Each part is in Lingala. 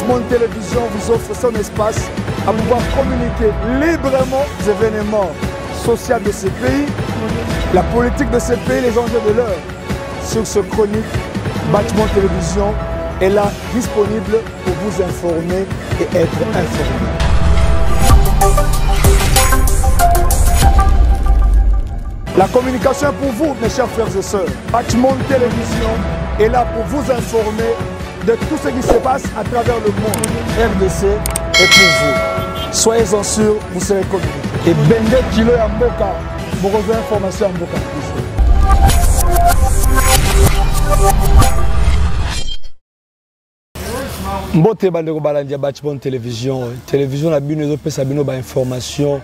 Bachman Télévision vous offre son espace à pouvoir communiquer librement les événements sociaux de ces pays, la politique de ces pays, les enjeux de l'heure. Sur ce chronique, Bachman Télévision est là disponible pour vous informer et être informé. La communication est pour vous, mes chers frères et sœurs. Bachman Télévision est là pour vous informer de tout ce qui se passe à travers le monde. RDC est pour vous. Soyez-en sûrs, vous serez communiqués. Et Bende Kilo et Mboka, vous recevez information à Mboka. Mbote bandeko balandia Bachman Télévision. Télévision la bino ezo pesa bino ba information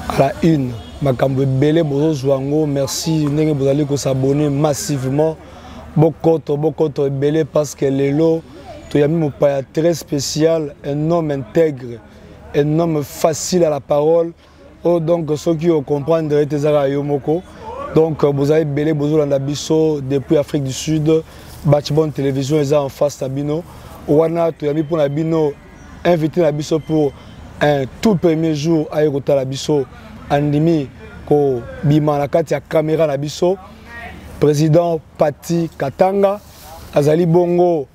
à la une. Makambo belé bozo zwango, merci ndenge bozali ko s'abonner massivement. Bokoto belé parce que lelo to yami mopaya très spécial, un homme intègre, un homme facile à la parole. Oh, donc ceux qui comprennent tezara yomoko. Donc vous avez belé bozo landa biso depuis Afrique du Sud. Bachman Télévision est en face tabino. Wana to yami pour la bino invité la biso pour un tout premier jour à Erota la biso andimi ko bima na kati ya caméra la biso président Pati Katanga azali bongo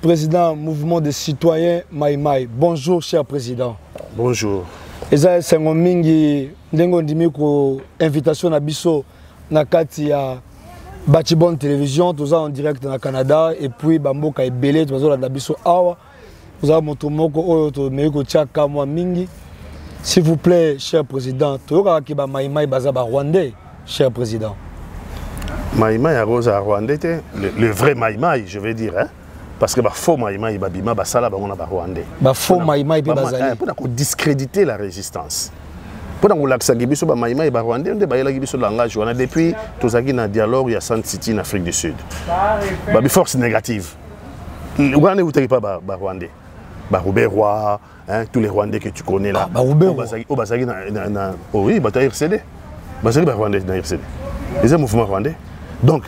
président mouvement des citoyens Maïmaï. Bonjour cher président. Bonjour. Eza sengo mingi ndengo ndimi ko invitation na biso na kati ya Bachman Télévision, tout ça en direct dans le Canada, et puis Bamboka est belé, tout ça dans biso awa. Vous avez mon tomoko oyo meiko tchaka moi mingi. S'il vous plaît, cher président, tout ça qui ba Maïmaï baza ba Rwandais, cher président. Maïmaï a rosa Rwandais, le vrai Maïmaï, je veux dire, hein, parce que ba faux Maïmaï babima ba sala ba on a ba Rwandais. Ba faux Maïmaï pe bazali. Pour discréditer la résistance. Pour l'accès Gibiso, Maïmaï et Rwandais, on a Gibiso langage. On a depuis tous les dialogue, il y a Sand City en Afrique du Sud. Babi force négative. Rwandais, vous n'avez pas Rwandais. Roubé Roi, tous les Rwandais que tu connais là. Roubé Roi. Oui, tu as RCD. Basagi Rwandais dans RCD. Les mouvements rwandais. Donc,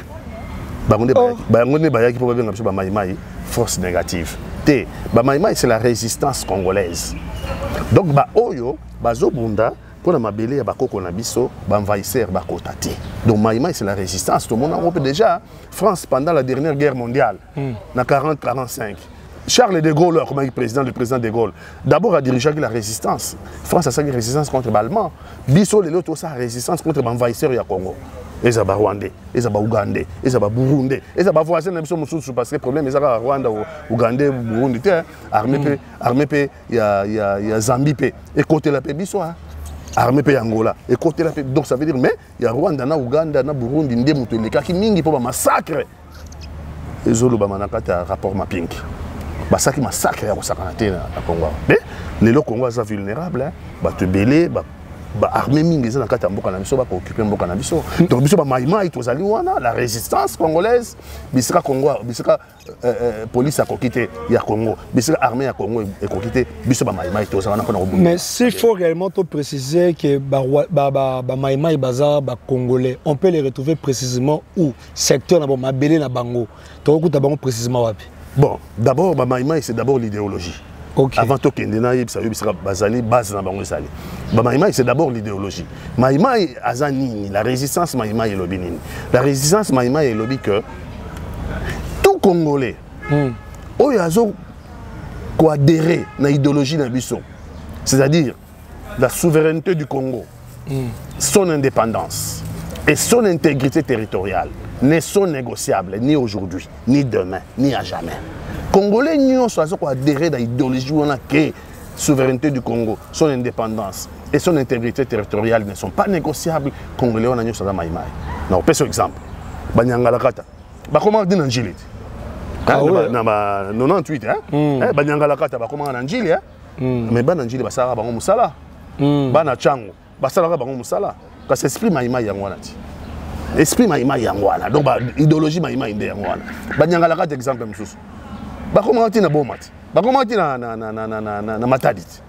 Maïmaï, force négative. Maïmaï, c'est la résistance congolaise. Donc, Oyo, Bazobunda, pour la mabélé, Bakoko Nabiso, envahisseur, Bakotati. Donc, Maïmaï, c'est la résistance. Tout le monde en Europe déjà. France, pendant la dernière guerre mondiale, en 40-45. Charles de Gaulle, comme le président de Gaulle, d'abord a dirigé la résistance. France a sa résistance contre l'Allemand. Bisso, les autres, sa résistance contre l'envahisseur du Congo. Ils ont Rwandais, ils ont Ougandais, ils ont Burundais, ils ont voisin parce que le problème est Rwanda, Ougandais, Burundi, armée, il y a Zambie, et côté la paix, armée pays Angola, et côté la paix. Donc ça veut dire, mais il y a Rwanda, Ouganda, Burundi, Ndemutele, qui mingi pour massacre. Les autres, ils ont rapport mapping. Ça qui massacre à Congo. Mais les Congolais sont vulnérables, te belé, armée mingi na kata mboka na biso ba occuper mboka na biso. Donc biso ba Maïmaï tozali wana la résistance congolaise, bisika Congo, bisika police a quitté ya Congo, bisika armée ya Congo est quitté, biso ba Maïmaï tozali na. Mais s'il faut réellement te préciser que ba Maïmaï baza ba congolais, on peut les retrouver précisément où secteur na mabélé na bango. To kuta bango précisément wapi? Bon, d'abord ba Maïmaï c'est d'abord l'idéologie. Okay. Avant tout, Maïmaï, c'est d'abord l'idéologie. Maïmaï, Azanini, la résistance Maïmaï et Lobinini. La résistance Maïmaï et Lobi que tout Congolais, Oyazo, quoi adhérer à l'idéologie d'Abisso, c'est-à-dire la souveraineté du Congo, son indépendance et son intégrité territoriale ne sont négociables ni aujourd'hui, ni demain, ni à jamais. Congolais n'ont pas adhéré à l'idéologie où on a que souveraineté du Congo, son indépendance et son intégrité territoriale ne sont pas négociables. Congolais on a pas Maïmaï. Non, par exemple, Banyangalakata. Comment on dit en Gilles? 98 Banyangalakata comment en Gilles? Mais Bananjili basara bango musala. Bana chango basala bango musala. Parce que esprit Maïmaï yangwana. Esprit Maïmaï yangwana. Donc idéologie Maïmaï inde yangwana. Banyangalakata exemple mususu. Comment on dit na bomati? Comment on dit na matadit?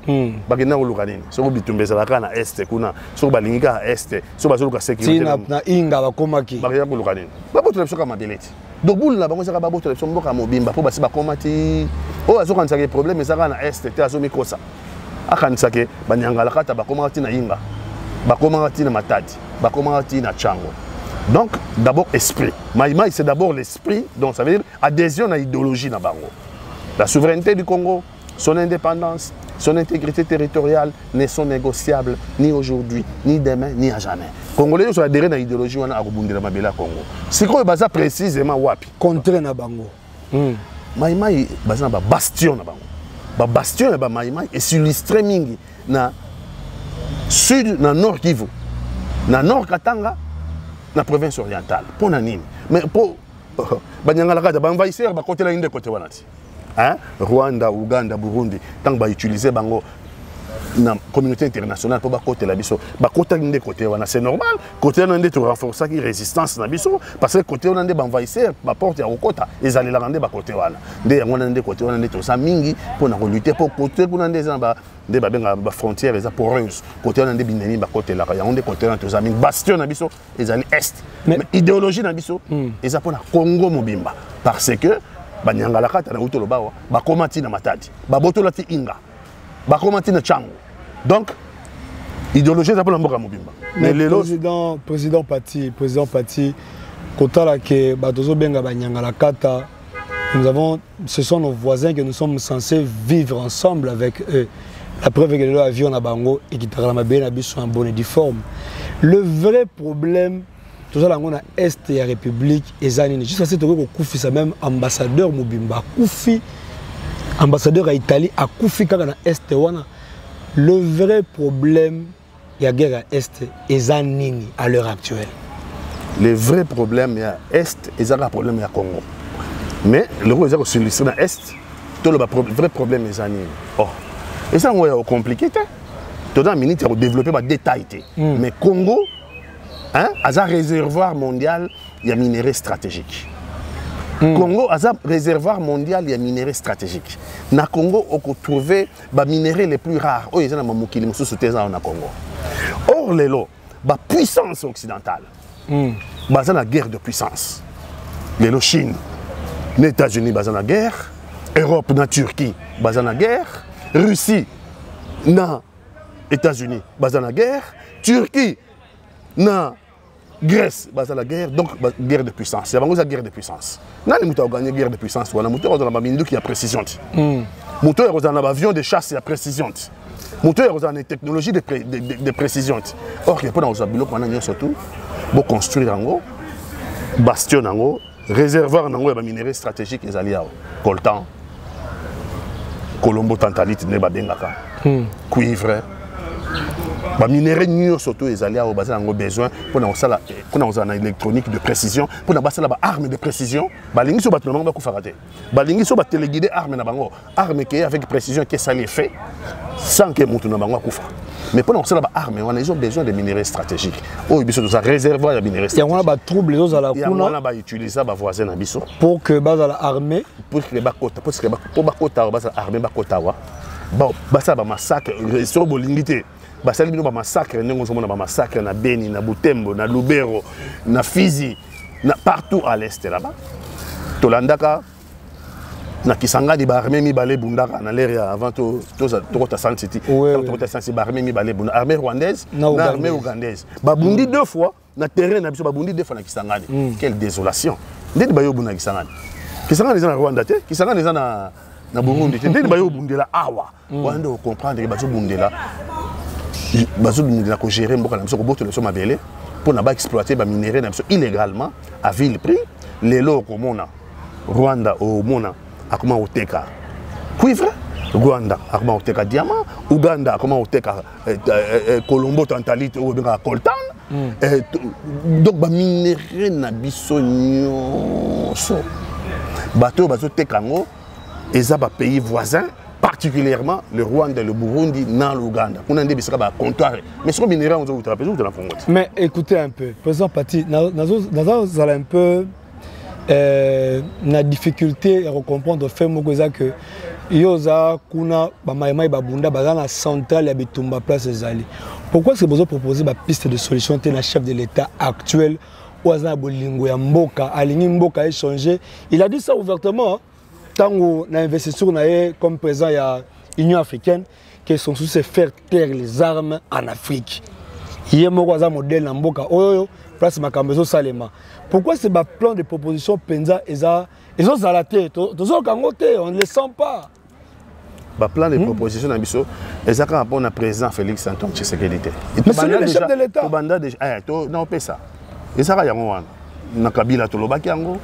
Bagena ulukanini. Soko bitumbeza lakana este kuna. Soko balingika este. Soko bazoluka sécurité. Na inga bakomaki. Bagena ulukanini. Babo tunapsoka mabeleti. donc boule na bango ça ba boto leso mboka mobimba po basi ba komati o azo kanisa ke problème ezaka na est te azo mikosa akanisa ke banyangala kata ba komati na Inga ba komati na Matadi ba komati na Chango. Donc d'abord esprit Maïmaï c'est d'abord l'esprit, donc ça veut dire adhésion à idéologie na bango. La souveraineté du Congo, son indépendance, son intégrité territoriale ne sont négociables ni aujourd'hui, ni demain, ni à jamais. Congolais sont adhérés à l'idéologie à Rubundela Mabela Congo. C'est quoi basa précisément wapi? Contre na bango. Maïmaï basa ba bastion na bango. Ba bastion na ba Maïmaï est illustré mingi na sud na nord Kivu, na nord Katanga, na province orientale. Pour na nini? Mais pour banyangala kata ba envahisseur ba côté la inde côté wanati. Hein? Rwanda, Ouganda, Burundi, tant que utiliser bango na communauté internationale pour côté la biso, ba côté ndé côté wana c'est normal, côté on ndé to renforcer qui résistance na biso parce que côté on ndé ba envahisseur ba porte ya okota ezali la rendre ba côté wana. Ndé on ndé côté on ndé to sa mingi pour na lutter pour côté pour ndé za ba ndé ba benga ba frontière eza poreuse, côté on ndé bineni ba côté la ya on ndé côté on to sa mingi bastion na biso ezali est. Mais idéologie na biso eza pour na Congo mobimba parce que banyangala kata na utolo bawa bakomati na Matadi babotola ti Inga bakomati na Chango. Donc idéologie ça pour la mboka mobimba. Mais le président Pati kotala ke batozo benga banyangala kata, ce sont nos voisins que nous sommes censés vivre ensemble avec eux. La preuve est que le avion na bango et qui tarama bien na biso en bonne et due forme. Le vrai problème tout ça, on a Est et la République et Zanine. Jusqu'à ce que Koufi, c'est même ambassadeur Mobimba. Koufi, ambassadeur à Italie, à Koufi, quand on a Est et Wana. Le vrai problème, il y a guerre à Est et Zanine à l'heure actuelle. Le vrai problème, il y a Est et Zanine, problème, il y a Congo. Mais le gros, c'est que sur l'Est, tout le vrai problème est Zanine. Oh, et ça, c'est compliqué. Tout le monde a développé des détails. Mais Congo, hein, a un réservoir mondial, il y a minéraux stratégiques. Congo a un réservoir mondial, il y a minéraux stratégiques. Na Congo, on peut trouver les minéraux les plus rares. Oh, il y a des Congo. Or, la puissance occidentale, c'est la guerre de puissance. La Chine, les États-Unis, c'est la guerre. Europe, la Turquie, c'est la guerre. Russie, les États-Unis, c'est la guerre. Turquie, na Grèce, c'est la guerre, donc guerre de puissance. C'est la guerre de puissance. Nani muta a gagné guerre de puissance. Voilà, muta a gagné qui a précision. Muta a gagné avion de chasse à précision. Muta a gagné technologie de précision. Or, il y a pas dans les biloko maintenant surtout pour construire un bastion un réservoir un minerai stratégique les alliés coltan, colombo tantalite ne ba bengaka, cuivre. Les minéraux surtout les alliés ont besoin pour une électronique de précision, pour une arme de précision. Les gens ont téléguidé armes qui avec précision qui ça les fait sans que les gens mais pour une arme, ils ont besoin de minéraux stratégiques. Oh, ils ont un réservoir de minéraux stratégiques. Il y a des troubles les autres à la cour. Ils utilisent ça voisin pour que base à l'armée pour que l'armée bon, ça va massacre sur bolingité. Basali bino ba massacre ndenge ozomona ba massacre na Beni, na Butembo, na Lubero, na Fizi, na partout à l'est là-bas. Tolandaka na Kisangani ba armée mi balé bundaka na l'air avant to San City. To San City ba armée mi balé bundaka, armée rwandaise, na armée ougandaise. Ba bundi deux fois na terrain na biso ba bundi deux fois na Kisangani. Quelle désolation. Ndeni ba yo bunda Kisangani. Kisangani za na Rwanda te, Kisangani za na Burundi te. Ndeni ba yo bundela awa. Wanda comprendre que ba zo bundela pour gérer pour exploiter les minéraux illégalement à vil prix. Les lots comme Rwanda au Mona a comment oteka cuivre, Rwanda a comment oteka diamant, Ouganda a comment oteka colombo tantalite ou bien coltan. Donc les minéraux na biso nyonso bateau bazo tekango et ça ba pays voisins, particulièrement le Rwanda, le Burundi, dans l'Ouganda. On a des comptoirs. Mais ce minéraux, on a de la fonte. Mais écoutez un peu, président Pati, nous allons un peu la difficulté à comprendre le fait que yoza kuna bamaïmaï babunda bazana centrale ya bitumba place ezali. Pourquoi est-ce que vous proposez une piste de solution à la chef de l'État actuel oazana bolingo ya mboka alingi mboka échanger. Il a dit ça ouvertement tant na investisseur na comme président ya Union africaine que son souci c'est faire taire les armes en Afrique. Il y a un modèle dans mboka oyo place makambezo salema. Pourquoi c'est un plan de proposition penza ils ont zalaté tozo kangote on ne le sent pas. Ba plan de proposition na biso ezaka rapport na président Félix Antoine Tshisekedi. Mais c'est le chef de l'État. To banda déjà non pesa. Ezaka yango wana. Na Kabila tolobaki yango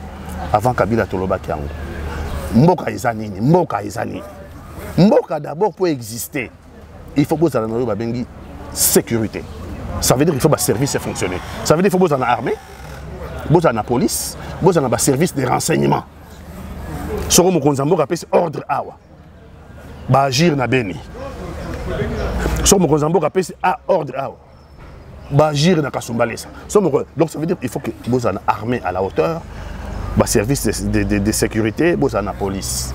avant Kabila tolobaki yango. Mboka ezanini, mboka ezanini. Mboka d'abord pour exister, il faut que ça ait sécurité. Ça veut dire qu'il faut que le service fonctionne. Ça veut dire qu'il faut que la armée, la police, un service de renseignement. Si on a ordre à agir na beni. Si on a ordre à agir na kasumbalesa. Donc ça veut dire qu'il faut que vous ayez une armée à la hauteur, un service de sécurité, la police.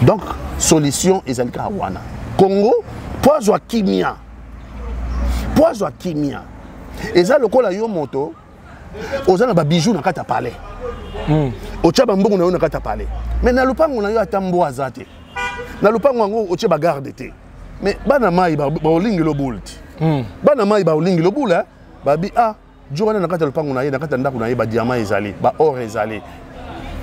Donc, solution est le cas. Congo, poison kimia. Poison kimia. Et ça, le col a eu moto. Aux gens, bijoux dans le palais. Au Tchabambo, on a eu dans le palais. Mais dans le pan, on a eu à Tambo Azate. Dans le pan, on a eu à garde. Mais Banama, il va au ling le boule. Banama, il va au ling le boule. Babi, ah, Joana n'a pas le pan, on a eu dans le diamant, ils allaient, or, ils allaient.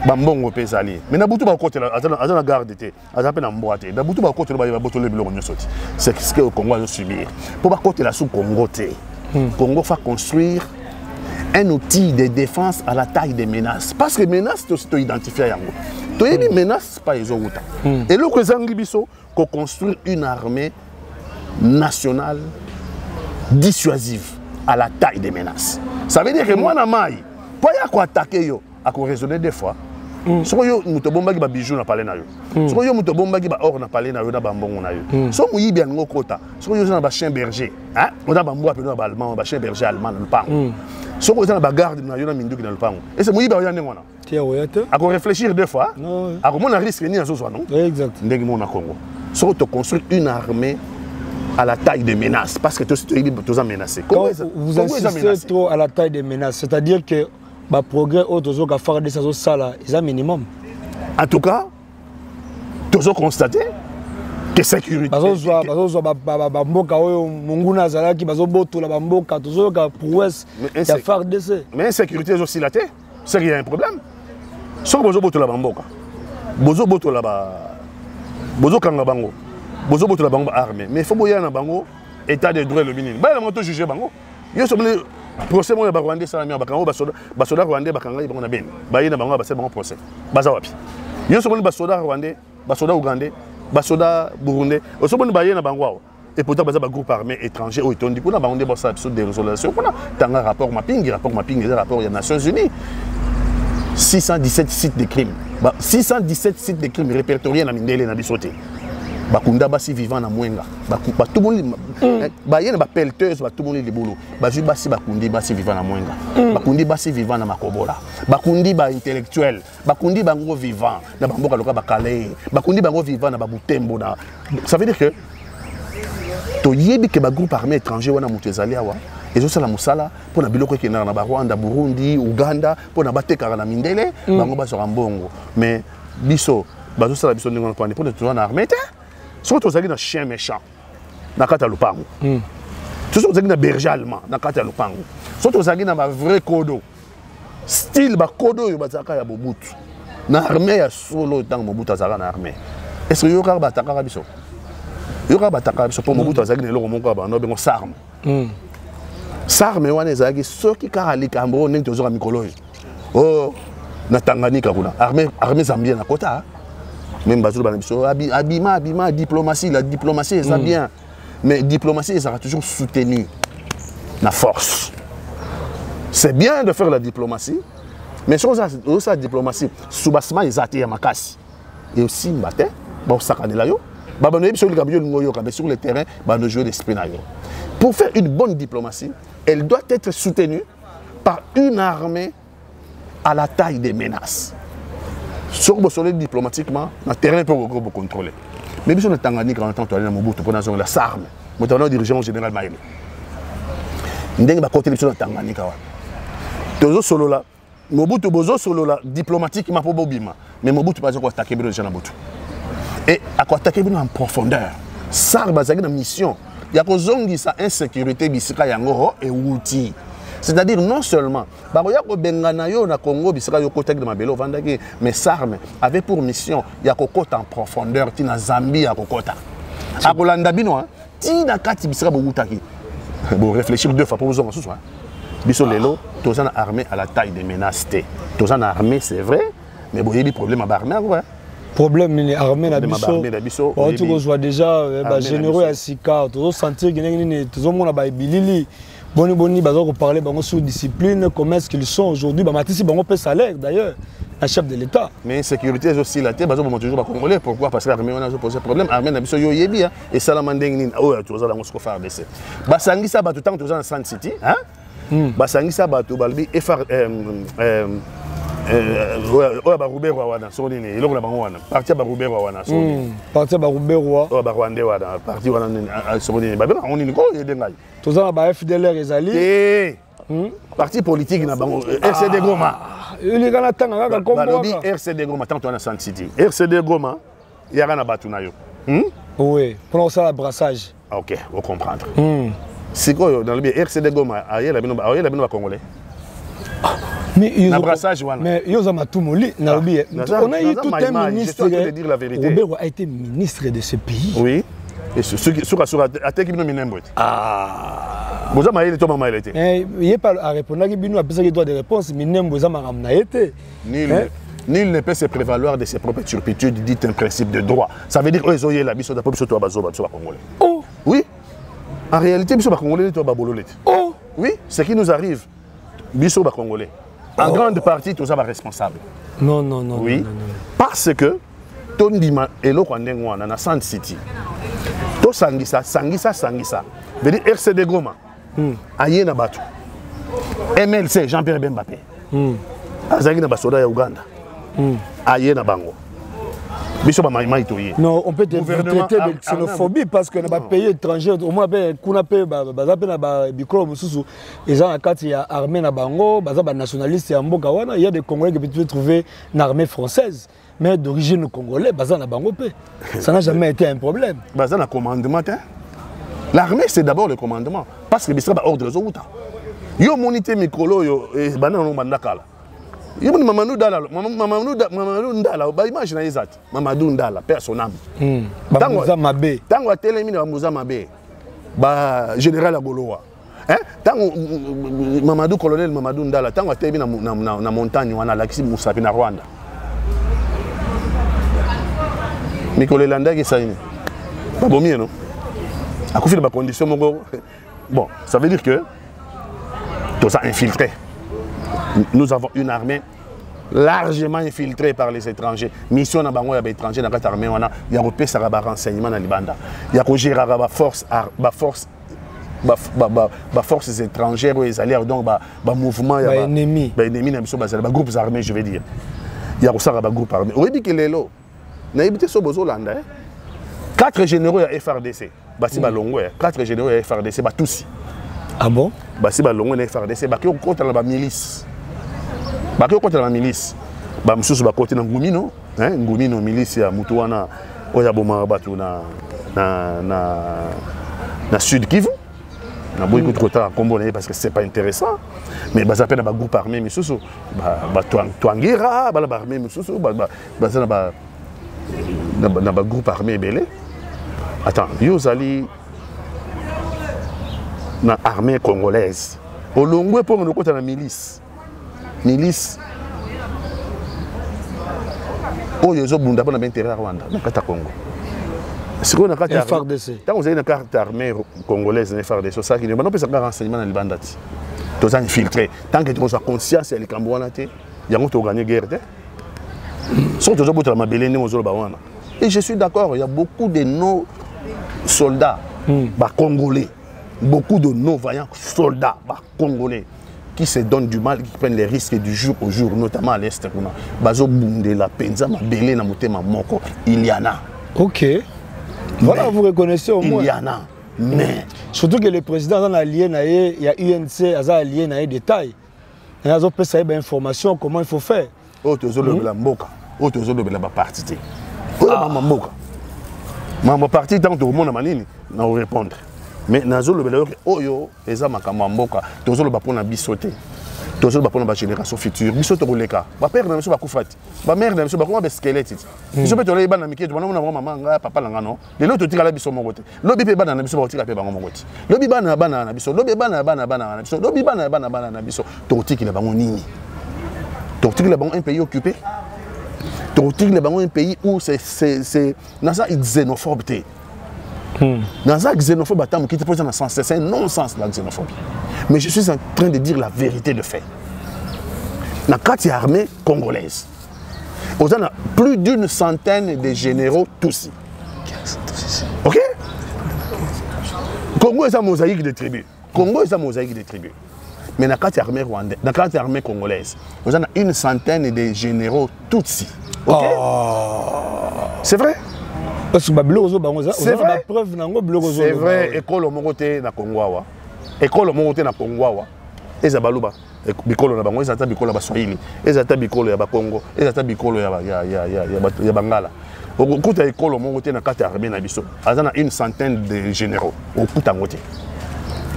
Bambongo pesali mais na butu ba côté là azana garde té azape na mboate na butu ba côté ba botole biloko nyosoti c'est ce que le Congo a subir pour ba côté là sous Congo té Congo va construire un outil de défense à la taille des menaces parce que menaces to identifier yango to yebi menace pas les autres et le kezangi biso ko construire une armée nationale dissuasive à la taille des menaces ça veut dire que moi na mai pas ya ko attaquer yo à ko raisonner des fois. Si vous avez des bijoux, vous parlez de ça. Si vous avez des or, vous parlez de ça. Si vous avez des quota, si vous avez des chiens bergers, vous avez des chiens bergers allemands. Si vous avez des gardes, vous avez des minduki dans le pan. Et c'est vous avez des gens. À réfléchir deux fois, à comment on risque de faire ça. Exact. Si vous construisez une armée à la taille des menaces, parce que tous sont menacés. Vous insistez trop à la taille des menaces, c'est-à-dire que le progrès autour de faire des choses c'est un minimum. En tout cas, tous ont constaté que sécurité. Mais sécurité aussi la tête. C'est qu'il y a un problème. Si vous avez la bamboka, vous avez la armée. Mais il faut que vous ayez un état de droit le minimum. Vous avez jugé bango. Procès moi Rwandais ça mi bakanga basoda Rwandais bakanga ibona ben bayina bango basé bango procès baza wapi yo soboni basoda Rwandais basoda Ougandais basoda Burundais osoboni bayina bango et pourtant baza ba groupe armé étranger au tondi kuna bango de bossa sur des résolutions kuna tanga rapport mapping des rapports des Nations Unies 617 sites de crimes 617 sites de crimes répertoriés na mindele na bisoté bakunda basi vivant na mwenga tout monde bayena ba pelleteuse tout monde libulu bazu basi bakundi basi vivant na mwenga bakundi basi vivant na makobola bakundi ba intellectuel bakundi bango vivant na bamboka loka bakale bakundi bango vivant na babutembo na ça veut dire que to yebi que ba groupe armé étranger wana mutezali awa ezo sala musala pour na biloko ke na ba Rwanda Burundi Uganda pour na batekaka na mindele bango basoka mbongo mais biso bazo sala biso ndingo pour na armée si vous avez un chien méchant, vous avez un si vous avez un berger allemand, vous avez un si vous avez un vrai kodo, style kodo, vous avez un Mobutu. L'armée est solo dans Mobutu, vous avez une armée. Est-ce que vous avez un Takarabiso? Vous avez un Takarabiso pour Mobutu, vous avez un sarme. Sarme, vous avez un ceux qui ont un Cameroun, vous avez un mycologie. Oh, na Tanganyika, armée zambienne à côté. Même Bazou Banabiso, Abima, diplomatie, la diplomatie, ça bien. Mais diplomatie, ça sera toujours soutenu la force. C'est bien de faire la diplomatie, mais sur la diplomatie, sous-bassement, ils attirent ma casse. Et aussi, sur le terrain, nous jouons l'esprit. Pour faire une bonne diplomatie, elle doit être soutenue par une armée à la taille des menaces. Sur le sol diplomatiquement, le terrain peut contrôler. Mais si on a Tanganyika, on entend aller dans Mobutu pour la SARM, on a le dirigeant général Maïli. On a côté de Tanganyika. Tozo solo là. Mobutu bozo solo là diplomatiquement pour bobima. Mais Mobutu pas attaquer bino déjà na botu. Et à attaquer bino en profondeur. Ça bazaki na mission. Ya ko zongi sa insécurité bisika yango et outil. C'est-à-dire non seulement baroya ko bengana yo na Congo bisika yo kota de mabelo vandaki mais SARM avait pour mission ya ko kota en profondeur ti na Zambie ya ko kota. A kolanda bino ti na kati bisika bo utaki. Bon réfléchir deux fois pour vous en sous. Biso lelo tozana armée à la taille des menaces. Tozana armée c'est vrai mais bon il y a des problèmes à armée ouais. Problème ni armée na biso. On tu vois déjà généraux à Sika, tu sentir que tu mona ba bilili. Boni bazo ko parler bango sur discipline, comment est-ce qu'ils sont aujourd'hui, ba matisi bango paie salaire d'ailleurs, un chef de l'état. Mais sécurité aussi la tête bazo toujours ba congolais, pourquoi? Parce que l'armée on a posé problème, armée na biso yo yebi et salamandeng ni tu vas dans ce faire baisser. Ba sangisa ba tout temps tu dans San City, hein? Ba sangisa ba to balbi et faire ba Robert wana soni ni eloko na bango wana parti ba Robert wana soni parti ba Robert wa ba Rwanda wana parti wana soni ba on ni ko yedengai toza ba FDLR ezali parti politique na bango RCD Goma il kana tanga kaka kombo balobi RCD Goma tant wana San City RCD Goma yaka na batu na yo oui pour ça la brassage OK on comprendre c'est quoi dans le RCD Goma ayela bino ba congolais. Mais on a eu tout un ministre. Robert a été ministre de ce pays. Oui. Et ceux qui sont à terre qui nous minent. Ah. Vous avez été maman il était. Il n'y a pas à répondre. Il a besoin de réponse. Minem vous avez été. Nul ne peut se prévaloir de ses propres turpitudes, dit un principe de droit. Ça veut dire que la biso da population congolais. Oh. Oui. En réalité, biso congolais to ba bololé. Oh. Oui, ce qui nous arrive. Biso congolais. En grande partie, tout ça va responsable. Non. Oui. Non. Parce que, Tondima et l'Okwandengwana, dans San City, to sangisa. Veut dire RCD Goma, Aye na Batu, MLC, Jean-Pierre Bembappé, Azagi na Basoda ya Uganda, Aye na Bango. Non, on peut traiter de xénophobie parce que dans les pays étrangers, au moins, on a payé nationalistes il y a des Congolais qui peuvent trouver une armée française, mais d'origine congolaise, ça n'a jamais été un problème. L'armée, c'est d'abord le commandement, parce que c'est ordre des autres. Yo monité Mikolo, yo banano mandakala. Mamadou Ndala, imagine ça. Mamadou Ndala, personnel. Tango a téléminé Mouza Mabé, général Agoloa. Tango Mamadou colonel Mamadou Ndala, tango a téléminé na montagne wana Laxi Moussa na Rwanda. Mikolo Landa qui saine. Pas bon mieux non. À cause de la condition bon, ça veut dire que tout ça infiltré. Nous avons une armée largement infiltrée par les étrangers. Mission dans les étrangers dans cette armée, il y a des renseignements dans les bandes. Il y a des forces étrangères ou les alliés, donc des mouvements, des ennemis, des groupes armés, je veux dire. Il y a des groupes armés. On dit que les lots, n'a habité sur Bozolanda. 4 généraux à FRDC. 4 généraux à FRDC, tous. Ah bon? Basi balongo na FRDC baki contre la milice. Baki contre la milice. Ba mususu ba côté na Ngumino, Ngumino milice ya mutu wana oya boma batu na Sud Kivu. Na boyi ko trop combo parce que c'est pas intéressant. Mais ba zapena ba groupe armé mususu ba Twangira, ba armée mususu ba na ba groupe armé belé. Attends, Yozali dans l'armée congolaise. Au Longwe pour nous côté la milice. Milice. Oh, ils ont bunda pour l'intérêt à Rwanda, dans le Congo. C'est quoi la FARDC? Quand vous avez une carte armée congolaise, une FARDC, ça qui ne peut pas renseignement dans les bandits. Tout ça infiltré. Tant que tu as conscience, il y a des Cambouana, il y a gagné guerre. Sauf que tu as ma belle et je suis d'accord, il y a beaucoup de nos soldats congolais. Beaucoup de nos vaillants soldats congolais qui se donnent du mal, qui prennent les risques du jour au jour, notamment à l'Est. Il y en a. Ok. Voilà, vous reconnaissez au moins. Il y en a. Mais. Surtout que le président est allié, il y a UNC, allié, il y a des détails. Nous avons des informations, comment il faut faire. Autre chose, la mboka. Autre chose, la partie. Ma partie, tant que le monde a manini, n'a pas répondre. Mais nous avons le oyo, et ça m'a mboka. Nous avons le bisoté. Nous avons la génération future. Bisoté pour les cas. Ma père n'a pas fait. Ma mère n'a pas fait squelette. Je peux te dire, maman, papa, non. Les autres tirent la biso mon côté. L'obi pe bana na biso ba tika pe bango mon côté. L'obi bana na biso. L'obi bana na biso. L'obi bana na biso. Tortiki la bango nini. Tortiki la bango un pays occupé. Tortiki la bango un pays où c'est nasa xénophobe. Nasa xénophobe atam qui te pose dans le sens, c'est un non-sens la xénophobie. Mais je suis en train de dire la vérité de fait. La carte armée congolaise. On a plus d'une centaine de généraux tous. Ok? Congo est un mosaïque de tribus. Congo est un mosaïque de tribus. Mais dans la carte armée rwandaise, dans la carte armée congolaise, on a une centaine de généraux Tutsi. Ok? C'est vrai? C'est vrai. C'est vrai. École au Mogoté na Congo. École au Mogoté na Congo. Ezabaluba. Bikolo na bango, ezata bikolo ya Baswahili, ezata bikolo ya Bakongo, ezata bikolo ya Bangala. Au kuta école mon côté na carte armée na biso, azana une centaine de généraux au kuta ngote.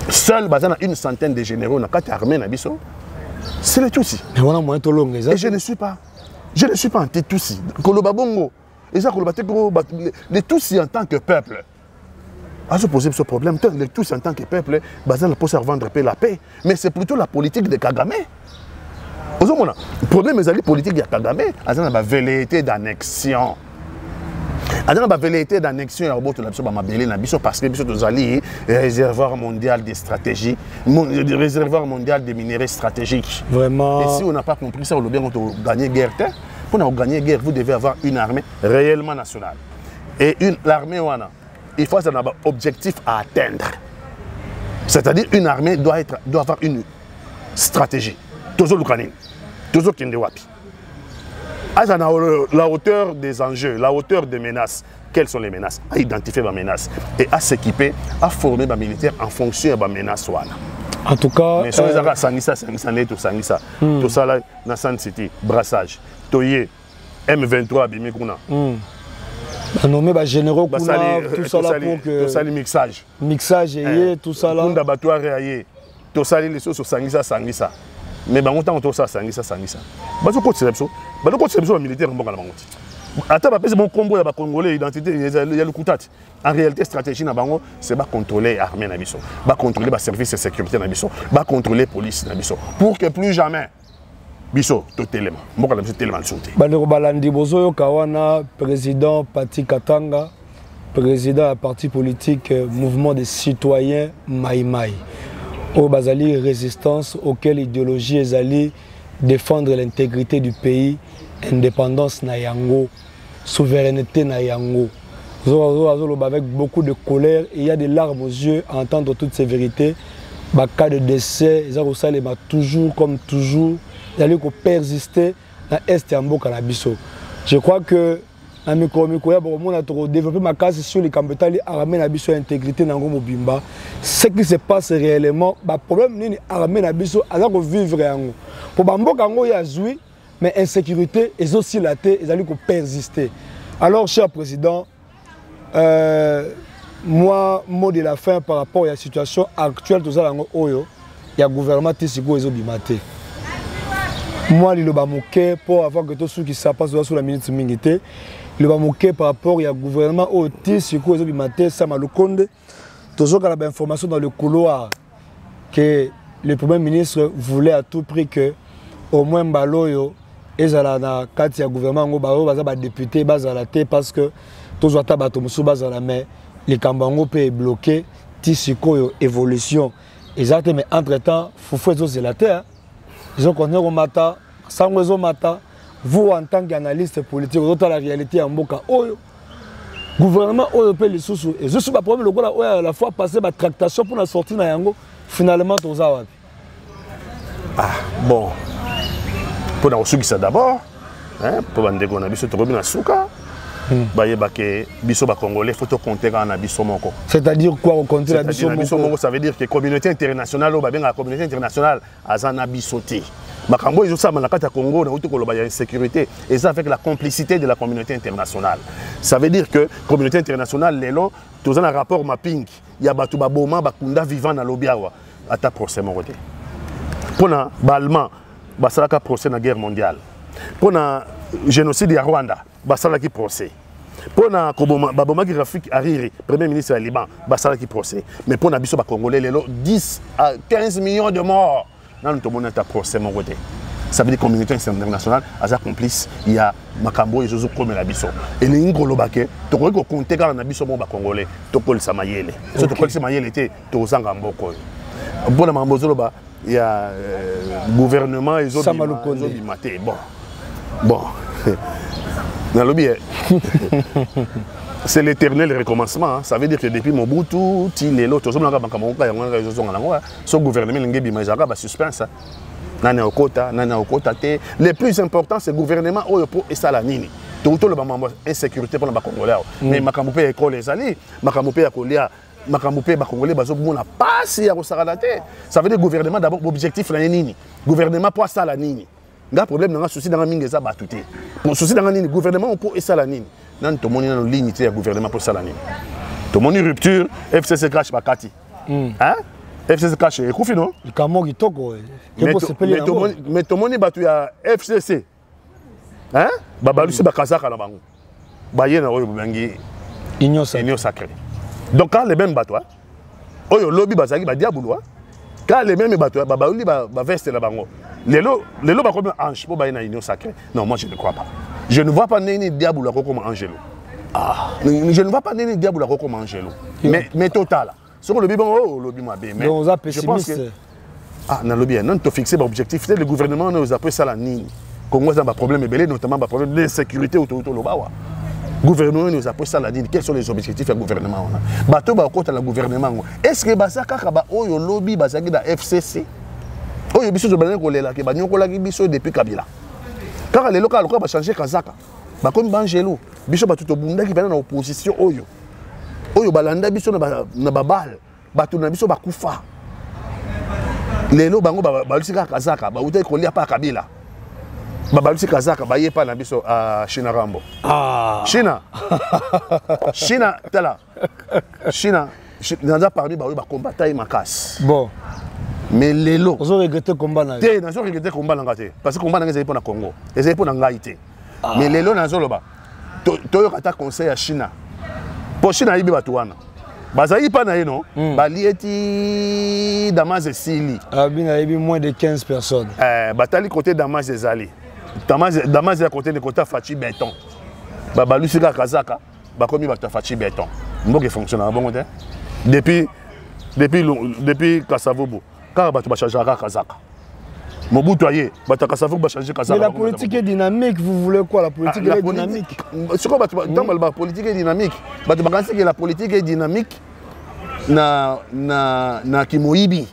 Seul bazana une centaine de généraux na carte armée na biso. C'est le Tutsi. Mais on a moins de long les. Et je ne suis pas anti-Tutsi. Koloba bongo, eza koloba te ko les Tutsi en tant que peuple. À se poser ce problème, les tous en tant que peuple, bazan pour se vendre la paix, mais c'est plutôt la politique de Kagame. Le problème est la politique de Kagame, c'est la velléité d'annexion. La velléité d'annexion parce que nous avons réservoir mondial des stratégies, réservoir mondial des minéraux stratégiques. Vraiment. Et si on n'a pas compris ça, on a gagné guerre. Pour gagner guerre, vous devez avoir une armée réellement nationale. Et l'armée il faut un objectif à atteindre. C'est-à-dire une armée doit avoir une stratégie. Toujours l'Ukraine. Toujours Kindewapi. La hauteur des enjeux, la hauteur des menaces. Quelles sont les menaces? À identifier les menaces et à s'équiper, à former les militaires en fonction des menaces. En tout cas, mais si vous avez Sangisa, tout ça là, Nassan City, brassage, Toye, M23, Bimikuna. Nommé généraux, tout ça là pour que. Tout ça, le mixage. Mixage et tout ça là. Tout d'abattoir et tout ça, les choses sur Sangisa. Mais on a tout ça, Sangisa. Bazo côté Selepso, militaire, on va la monter. Attends, c'est mon combo, il y a Congolais, identité, il y a le Koutat. En réalité, stratégie, c'est de contrôler l'armée, de contrôler les services de sécurité, de contrôler la police. Pour que plus jamais. Biso, tout élément. Moi, je suis tellement sauté. Bandeko Balandi Bozoyo Kawana, président Pati Katanga, président du parti politique Mouvement des citoyens Maïmaï. Au Bazali résistance, auquel idéologie est allée défendre l'intégrité du pays, indépendance Nayango, souveraineté Nayango. Avec beaucoup de colère, et il y a des larmes aux yeux à entendre toutes ces vérités. Cas de décès, ils ont toujours comme toujours. Il y a persister dans l'Est et en Bokanabiso. Je crois que dans le développer ma case sur les campagnes armées Nabiso intégrité dans Mobimba. Ce qui se passe réellement, le problème est armée Nabiso alors que vivre en pour Bambokango il y a joué, mais insécurité et aussi la terre, ils allaient persister. Alors, cher président, moi, mot de la fin par rapport à la situation actuelle, tout ça, il y a le gouvernement qui est bimate. Moi, il y pour avoir que tout ce qui se passe sur la minute mingité, il y a par rapport au gouvernement au tissu qui est bimate, ça m'a le compte. Toujours qu'il y a l'information dans le couloir que le Premier ministre voulait à tout prix que au moins Baloyo et dans le gouvernement, les députés parce que toujours mais les Kambango peuvent bloquer tissu évolution. Exactement, mais entre-temps, il faut faire la terre. Ils ont continué au matin, sans raison matin. Vous, en tant qu'analyste politique, vous avez la réalité en Boka. Le gouvernement européen, les sous et je suis pas problème, à la fois passé ma tractation pour la sortie de Yango, finalement, tout ça. Ah, bon. Pour la ressource, d'abord, pour la dégonne, on a vu ce truc dans Souka. C'est-à-dire quoi au contraire ça veut dire que la communauté internationale a un bisoté. Makambo ils ont ça manakata Congo na uto koloba ya insécurité et ça avec la complicité de la communauté internationale. Ça veut dire que communauté internationale lelo tous un rapport mapping ya batu baboma bakunda vivant na lobiawa ata procès mon côté. Pona balma basalaka procès na guerre mondiale. Pona génocide ya Rwanda basalaki procès. Pour na Baboma Graphique Hariri, premier ministre du Liban, basala qui procès. Mais pour na biso ba Congolais, 10 à 15 millions de morts. Nan tout monde est à procès mon côté. Ça veut dire que la communauté internationale a complice, il y a Makambo et Josu comme la biso. Et les ngolo baké, to ko compter quand na biso mon ba Congolais, to ko le samayele. So to ko le samayele était to zanga mboko. Bon na mambozolo ba, il y a gouvernement et autres maté. Bon. C'est l'éternel recommencement. Ça veut dire que depuis Mobutu, son gouvernement est suspense. Le plus important, c'est le gouvernement et ça la nini. Tout le monde insécurité pour les Congolais. Mais Makamoupe est école les alliés. Makamoupe est Kolia. Makamoupe est Congolais. Bazobouna pas si à Saradaté. Ça veut dire gouvernement d'abord objectif la nini. Gouvernement pour ça la nini. Le problème dans le souci dans la mine des abattutés. Le souci dans la ligne, le gouvernement pour ça la ligne. Dans tout le monde dans la ligne, le gouvernement pour ça la ligne. Tout le monde rupture, FCC crash Bakati. Hein? FCC crash, et Koufi non? Le Kamori Toko. Mais tout le monde est battu à FCC. Hein? Babalusi Bakazaka na bango. Baye na oyo bangi. Union sacrée. Donc quand les mêmes bateaux, oyo lobby bazaki ba diabolo. Quand les mêmes bateaux, babauli ba veste la bango. Les lots comme ange pour bailler union sacrée. Non, moi je ne crois pas. Je ne vois pas Néné Diabolo comme Angelo. Je ne vois pas Néné Diabolo comme Angelo. Mais total. Sur le bibon, le bibon a bien. Mais on a pessimiste. Non, le bien. Non, tu fixes l'objectif. Le gouvernement nous a pris ça la nini. Congo a un problème belé, notamment un problème d'insécurité autour de l'Obawa. Le gouvernement nous a pris ça la nini. Quels sont les objectifs du gouvernement? Bateau ba côté le gouvernement. Est-ce que basaka kaba oyo lobby basaki da FCC? Oyo biso zo bana kolela ke banyokola ki biso depuis Kabila. Car les locaux va changer Kazaka. Ba comme Bangelo, biso ba tout bunda ki bana na opposition oyo. Oyo balanda biso na babal, batu na biso ba kufa. Lelo bango ba lusika Kazaka, ba utai kolia pa Kabila. Ba lusika Kazaka ba yepa na biso a China Rambo. China. China tala. China n'a parmi ba combattre makas. Bon. Mais les lots. Vous avez regretté le combat. Vous avez regretté le combat. Parce que le combat n'est pas pour le Congo. C'est pour l'Angaïté. Mais les lots, vous avez un conseil à Chine. Pour Chine, il y a des Bazaï pas naïe non. Balieti Damas et Sili. Moins de 15 personnes. Batali côté Damas et Zali. Damas est à côté de côté Fachi Béton. Babalusika Kazaka. Bakomi Bata Fachi Béton. Mbok fonctionne à bon côté. Depuis Kassavobo. Car tu vas changer à Kazaka. Mobutu aye, Kassavobo va changer Kazaka. Mais la politique est dynamique, vous voulez quoi? La politique est dynamique. C'est quoi la politique est dynamique? La politique est dynamique na Kimoibi.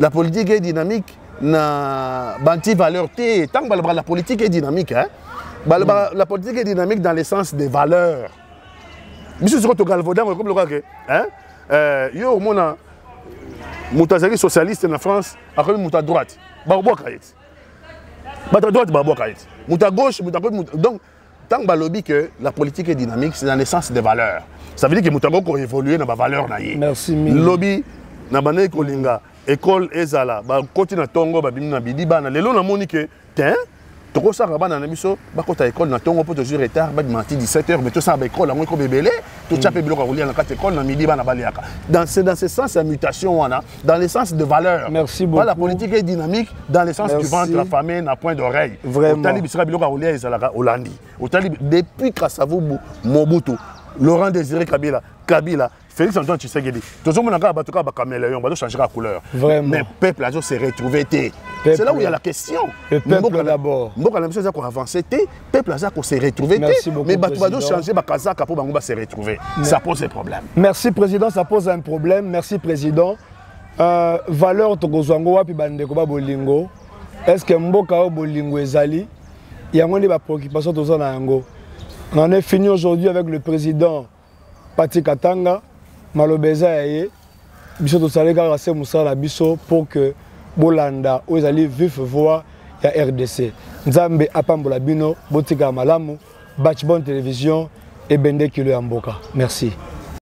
La politique est dynamique na Banti Valeur T. Tant que la politique est dynamique, hein? La politique est dynamique dans le sens des valeurs. Monsieur Sikoto Galvaudan, comme le quoi que, hein? Yo mona Moutazali socialiste en France, après Mouta droite. Barbois Kayet. Mouta droite, Barbois Kayet. Mouta gauche, Mouta gauche. Donc, tant que lobby que la politique est dynamique, c'est dans le sens des valeurs. Ça veut dire que Mouta gauche a évolué dans la valeur. Merci. Lobby, na bane kolinga, école ezala, ba koti na tongo, ba bimi na bidiba, na lelo na monique, tiens. Toko sa rabana na biso ba kota école na tongo pour toujours retard ba mati 17h mais tout ça ba école ngoi ko bebele tout chapé biloko ko lia na kata école na midi ba na baliaka dans ce sens la mutation wana dans le sens de valeur. Merci beaucoup. La politique est dynamique dans le sens du ventre la famille na point d'oreille. Vraiment. Otali bisika biloko ko lia ezalaka Hollandi. Otali depuis Kassavobo Mobutu Laurent Désiré Kabila Félix Antoine Tshisekedi. Tout le monde a battu ba caméléon ba changer la couleur. Vraiment. Mais peuple a se retrouvé. C'est là où il y a la question. Le peuple d'abord. Mboka la mission qu'on avancer peuple a se retrouver. Mais batu ba changer ba kazaka pour bango ba se retrouver. Ça pose un problème. Merci président, ça pose un problème. Merci président. Valeur to kozwango wapi bande ko ba bolingo. Est-ce que mboka o bolingo ezali? Il y a des préoccupations to za na yango. On en est fini aujourd'hui avec le président Pati Katanga. Malobeza yaye biso to saleka rase musala biso pour que Bolanda aux allez vif voir ya RDC. Nzambe apambola bino botika malamu Batchbone Télévision et Bende Kilo Amboka. Merci.